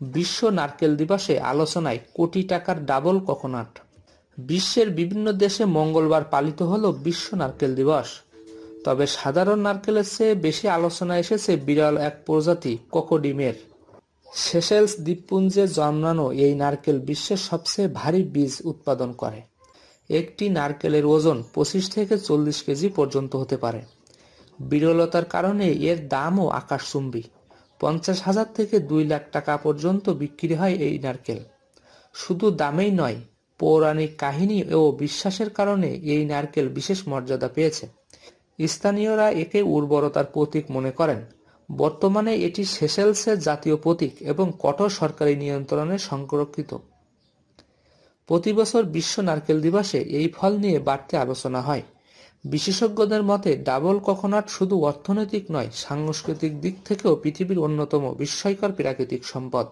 বিশ্ব নারকেল দিবসে আলোচনায় কোটি টাকার ডাবল কোকোনাট। বিশ্বের বিভিন্ন দেশে মঙ্গলবার পালিত হলো বিশ্ব নারকেল দিবস। তবে সাধারণ নারকেলের চেয়ে বেশি আলোচনা এসেছে বিরল এক প্রজাতি কোকোডিমের। সেশেলস দ্বীপপুঞ্জে জন্মানো এই নারকেল বিশ্বের সবচেয়ে ভারী বীজ উৎপাদন করে। একটি নারকেলের ওজন 25 থেকে 40 কেজি পর্যন্ত হতে পারে। বিরলতার কারণে এর দামও আকাশচুম্বী। 50,000 থেকে 2 লাখ টাকা পর্যন্ত বিক্রি হয় এই নারকেল। শুধু দামেই নয়, পৌরাণিক কাহিনী ও বিশ্বাসের কারণে এই নারকেল বিশেষ মর্যাদা পেয়েছে। স্থানীয়রা একে উর্বরতার প্রতীক মনে করেন। বর্তমানে এটি সেশেলসের জাতীয় প্রতীক এবং কঠোর সরকারি নিয়ন্ত্রণে সংরক্ষিত। প্রতি বছর বিশ্ব নারকেল দিবসে এই ফল নিয়ে বাড়তি আলোচনা হয়। বিশেষজ্ঞদের মতে ডাবল কোকোনাট শুধু অর্থনৈতিক নয়, সাংস্কৃতিক দিক থেকেও পৃথিবীর অন্যতম বিস্ময়কর প্রাকৃতিক সম্পদ।